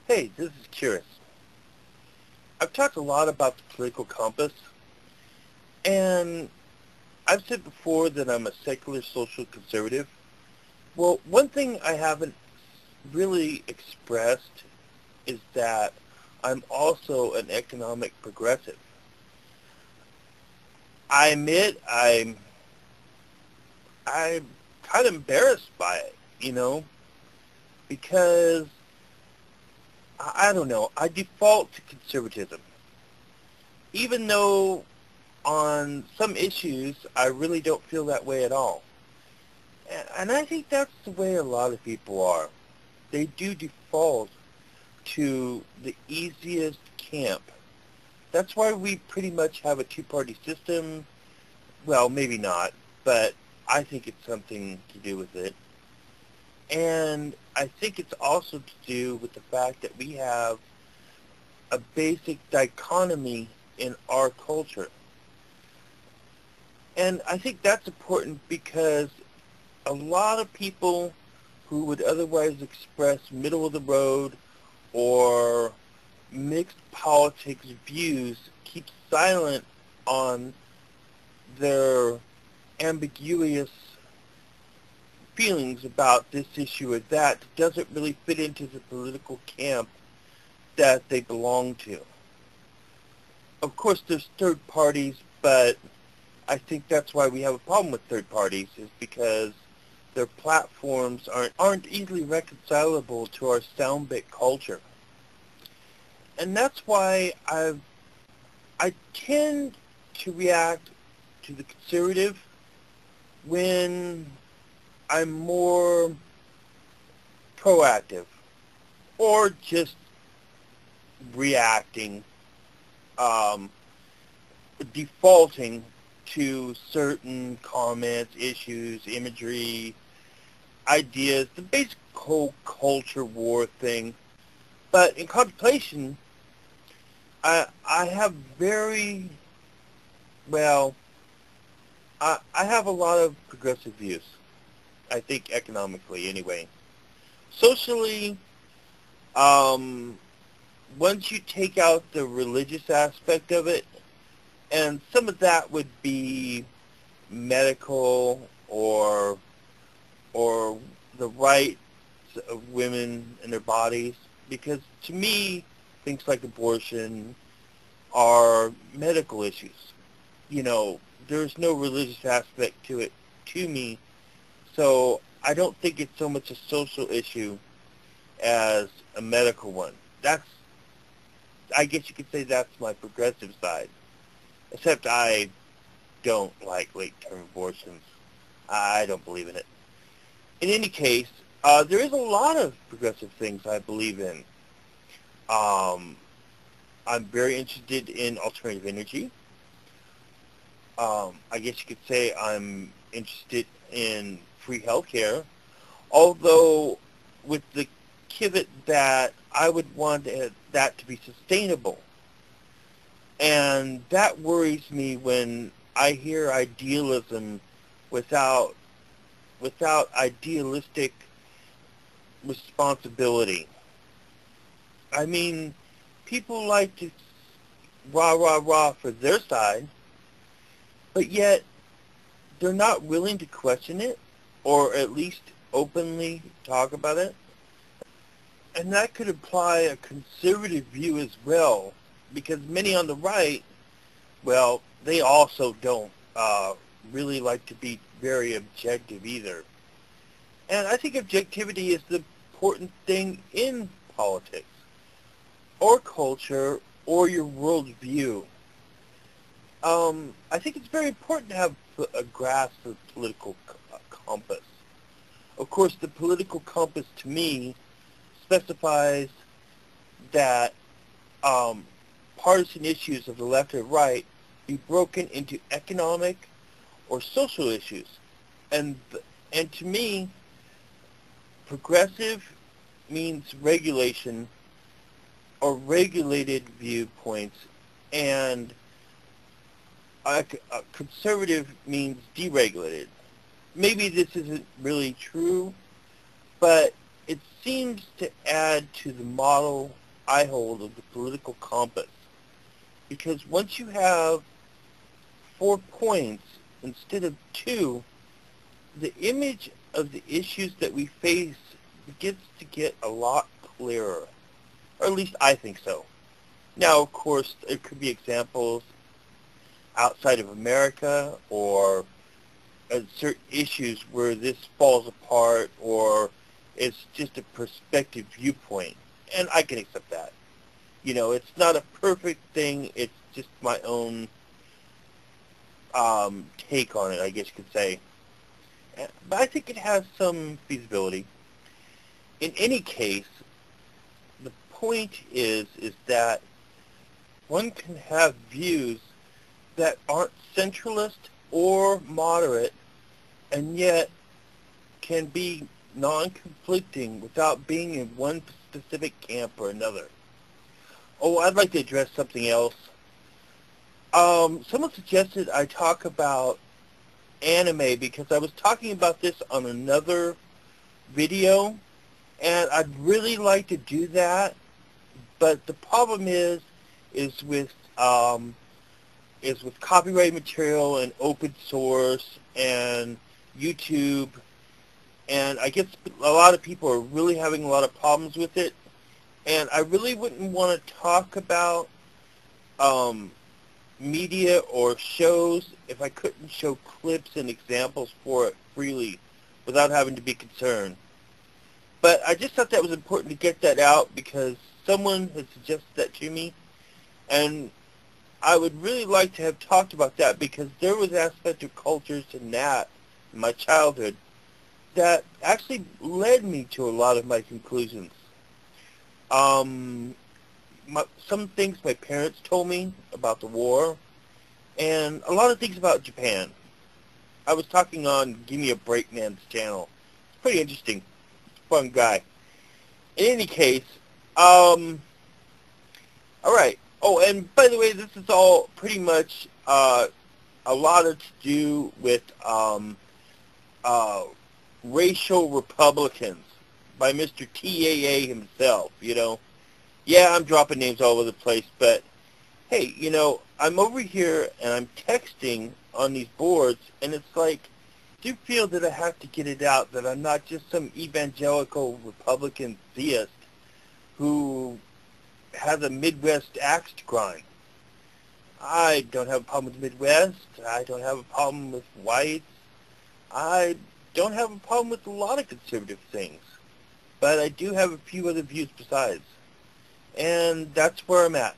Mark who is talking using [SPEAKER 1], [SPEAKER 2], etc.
[SPEAKER 1] Hey, this is Curious. I've talked a lot about the political compass, and I've said before that I'm a secular social conservative. Well, one thing I haven't really expressed is that I'm also an economic progressive. I admit I'm kind of embarrassed by it, because I don't know, I default to conservatism. Even though on some issues, I really don't feel that way at all. And I think that's the way a lot of people are. They do default to the easiest camp. That's why we pretty much have a two-party system. Well, maybe not, but I think it's something to do with it. And I think it's also to do with the fact that we have a basic dichotomy in our culture. And I think that's important because a lot of people who would otherwise express middle of the road or mixed politics views keep silent on their ambiguous feelings about this issue or that doesn't really fit into the political camp that they belong to. Of course, there's third parties, but I think that's why we have a problem with third parties, is because their platforms aren't easily reconcilable to our soundbit culture. And that's why I tend to react to the conservative when I'm more proactive or just reacting, defaulting to certain comments, issues, imagery, ideas, the basic whole culture war thing. But in contemplation, I have very, well, I have a lot of progressive views, I think economically anyway. Socially, once you take out the religious aspect of it, and some of that would be medical or the rights of women and their bodies, because to me, things like abortion are medical issues. There's no religious aspect to it to me, so I don't think it's so much a social issue as a medical one. I guess you could say that's my progressive side, except I don't like late-term abortions. I don't believe in it. In any case, there is a lot of progressive things I believe in. I'm very interested in alternative energy. I guess you could say I'm interested in free healthcare, although with the caveat that I would want that to be sustainable. And that worries me when I hear idealism without idealistic responsibility. I mean, people like to rah, rah, rah for their side, but yet they're not willing to question it or at least openly talk about it. And that could imply a conservative view as well, because many on the right, well, they also don't really like to be very objective either. And I think objectivity is the important thing in politics or culture or your worldview. I think it's very important to have a grasp of political compass. Of course, the political compass to me specifies that partisan issues of the left or right be broken into economic or social issues. And to me, progressive means regulation or regulated viewpoints, and a conservative means deregulated. Maybe this isn't really true, but it seems to add to the model I hold of the political compass. Because once you have 4 points instead of 2, the image of the issues that we face begins to get a lot clearer. Or at least I think so. Now, of course, there could be examples outside of America or certain issues where this falls apart or it's just a perspective viewpoint. And I can accept that. You know, it's not a perfect thing. It's just my own take on it, I guess you could say. But I think it has some feasibility. In any case, the point is that one can have views that aren't centralist or moderate and yet can be non-conflicting without being in one specific camp or another. Oh, I'd like to address something else. Someone suggested I talk about anime because I was talking about this on another video, and I'd really like to do that, but the problem is with copyright material and open source and YouTube, and I guess a lot of people are really having a lot of problems with it, and I really wouldn't want to talk about media or shows if I couldn't show clips and examples for it freely without having to be concerned. But I just thought that was important to get that out because someone had suggested that to me, and I would really like to have talked about that because there was aspect of cultures in that in my childhood that actually led me to a lot of my conclusions. Some things my parents told me about the war, and a lot of things about Japan. I was talking on Give Me a Break Man's channel. It's pretty interesting. Fun guy. In any case, alright. Oh, and by the way, this is all pretty much a lot to do with Racial Republicans by Mr. TAA himself, you know. Yeah, I'm dropping names all over the place, but hey, you know, I'm over here and I'm texting on these boards, and it's like, I do feel that I have to get it out that I'm not just some evangelical Republican theist who has a Midwest axe to grind. I don't have a problem with the Midwest. I don't have a problem with whites. I don't have a problem with a lot of conservative things. But I do have a few other views besides. And that's where I'm at.